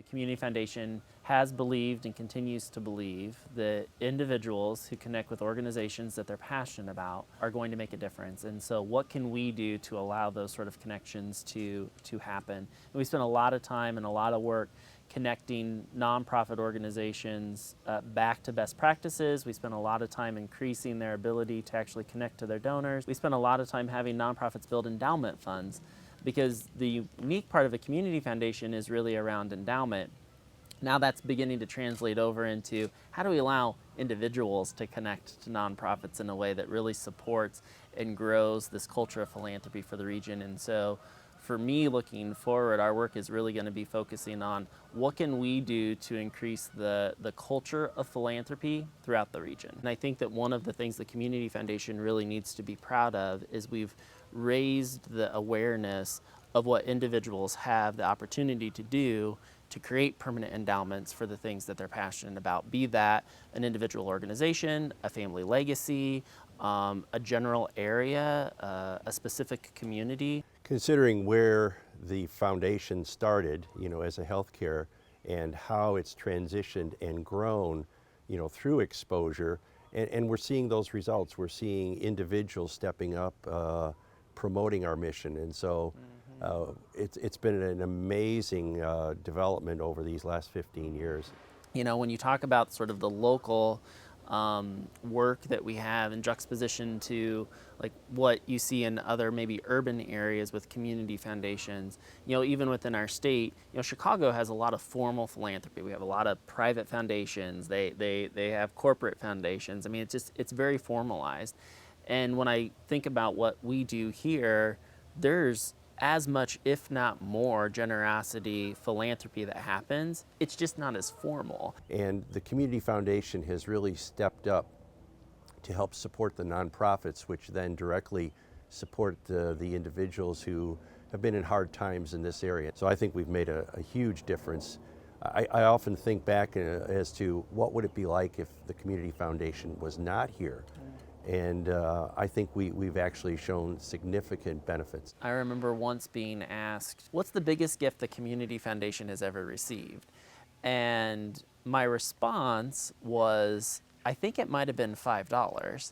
Community Foundation has believed and continues to believe that individuals who connect with organizations that they're passionate about are going to make a difference. And so what can we do to allow those sort of connections to happen? And we spend a lot of time and a lot of work connecting nonprofit organizations back to best practices. We spend a lot of time increasing their ability to actually connect to their donors. We spend a lot of time having nonprofits build endowment funds, because the unique part of a community foundation is really around endowment. Now that's beginning to translate over into how do we allow individuals to connect to nonprofits in a way that really supports and grows this culture of philanthropy for the region. And so for me, looking forward, our work is really going to be focusing on what can we do to increase the culture of philanthropy throughout the region. And I think that one of the things the Community Foundation really needs to be proud of is we've raised the awareness of what individuals have the opportunity to do to create permanent endowments for the things that they're passionate about, be that an individual organization, a family legacy, a general area, a specific community. Considering where the foundation started, as a healthcare, and how it's transitioned and grown, through exposure, and we're seeing those results. We're seeing individuals stepping up, promoting our mission, and so it's been an amazing development over these last 15 years. When you talk about sort of the local work that we have in juxtaposition to like what you see in other maybe urban areas with community foundations, even within our state, Chicago has a lot of formal philanthropy. We have a lot of private foundations. They have corporate foundations. I mean, it's very formalized. And when I think about what we do here, there's as much, if not more, generosity, philanthropy that happens. It's just not as formal. And the Community Foundation has really stepped up to help support the nonprofits, which then directly support the individuals who have been in hard times in this area. So I think we've made a huge difference. I often think back as to what would it be like if the Community Foundation was not here. And I think we've actually shown significant benefits. I remember once being asked, what's the biggest gift the Community Foundation has ever received? And my response was, I think it might have been $5.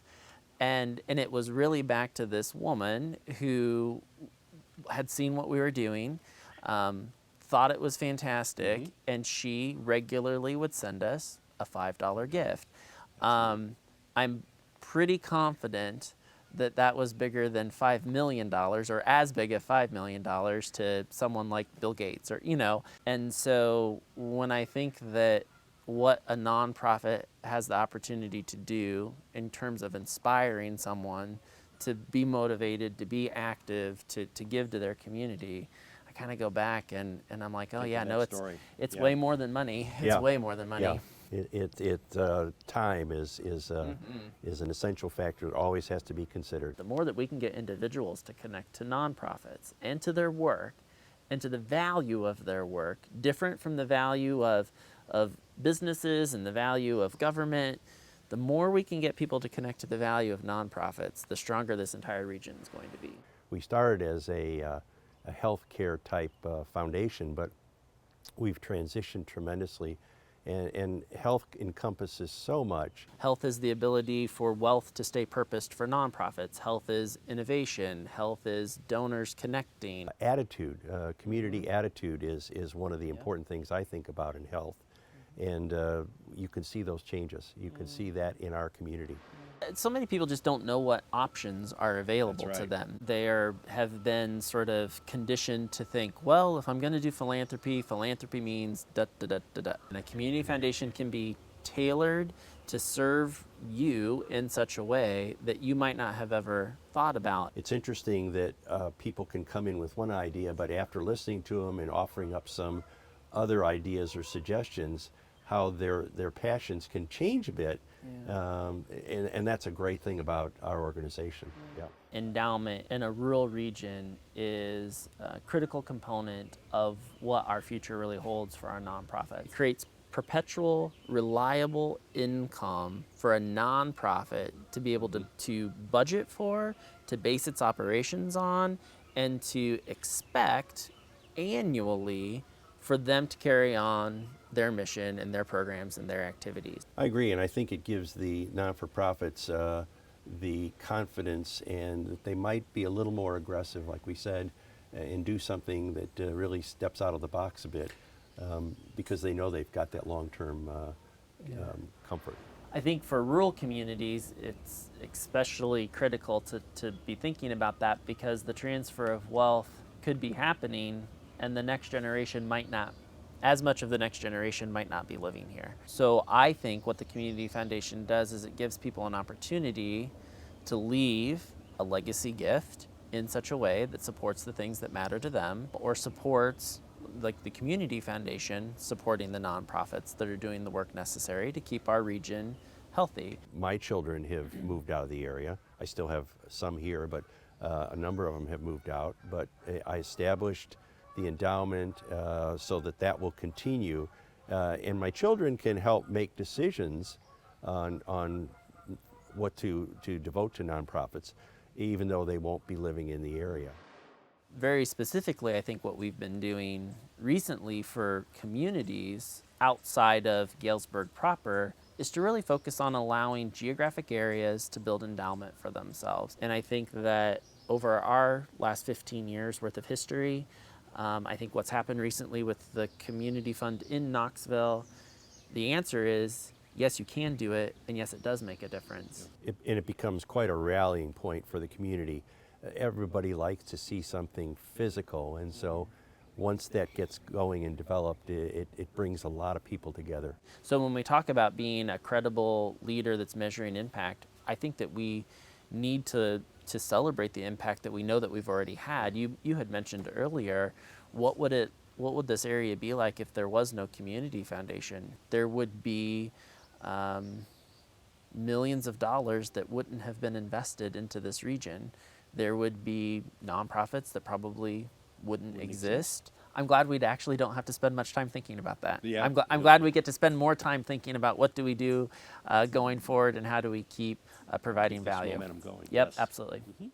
And it was really back to this woman who had seen what we were doing, thought it was fantastic, and she regularly would send us a $5 gift. I'm pretty confident that that was bigger than $5 million, or as big as $5 million to someone like Bill Gates, or And so when I think that what a nonprofit has the opportunity to do in terms of inspiring someone to be motivated, to be active, to give to their community, I kind of go back and I'm like, oh yeah, no, it's way more than money. It's way more than money. Yeah. Time is an essential factor. It always has to be considered. The more that we can get individuals to connect to nonprofits and to their work and to the value of their work, different from the value of businesses and the value of government, the more we can get people to connect to the value of nonprofits, the stronger this entire region is going to be. We started as a healthcare type foundation, but we've transitioned tremendously. And health encompasses so much. Health is the ability for wealth to stay purposed for nonprofits. Health is innovation. Health is donors connecting. Attitude, community attitude is one of the important things I think about in health. And you can see those changes. You can see that in our community. So many people just don't know what options are available to them. They have been sort of conditioned to think, well, if I'm going to do philanthropy, philanthropy means da da da da da. And a community foundation can be tailored to serve you in such a way that you might not have ever thought about. It's interesting that people can come in with one idea, but after listening to them and offering up some other ideas or suggestions, how their passions can change a bit. And that's a great thing about our organization. Endowment in a rural region is a critical component of what our future really holds for our nonprofit. It creates perpetual, reliable income for a nonprofit to be able to budget for, to base its operations on, and to expect annually for them to carry on their mission and their programs and their activities. I agree, and I think it gives the non-for-profits the confidence and that they might be a little more aggressive, like we said, and do something that really steps out of the box a bit because they know they've got that long-term comfort. I think for rural communities, it's especially critical to be thinking about that because the transfer of wealth could be happening and the next generation might not, as much of the next generation might not be living here. So I think what the Community Foundation does is it gives people an opportunity to leave a legacy gift in such a way that supports the things that matter to them or supports, like the Community Foundation, supporting the nonprofits that are doing the work necessary to keep our region healthy. My children have moved out of the area. I still have some here, but a number of them have moved out. But I established the endowment so that will continue. And my children can help make decisions on what to devote to nonprofits, even though they won't be living in the area. Very specifically, I think what we've been doing recently for communities outside of Galesburg proper is to really focus on allowing geographic areas to build endowment for themselves. And I think that over our last 15 years worth of history, I think what's happened recently with the community fund in Knoxville, the answer is yes, you can do it, and yes, it does make a difference. And it becomes quite a rallying point for the community. Everybody likes to see something physical, and so once that gets going and developed, it brings a lot of people together. So when we talk about being a credible leader that's measuring impact, I think that we need to celebrate the impact that we know that we've already had. You had mentioned earlier, what would this area be like if there was no community foundation? There would be millions of dollars that wouldn't have been invested into this region. There would be nonprofits that probably wouldn't exist. I'm glad we actually don't have to spend much time thinking about that. Yeah. I'm glad we get to spend more time thinking about what do we do going forward and how do we keep providing This value. momentum going. Yep, Yes. absolutely. Mhm.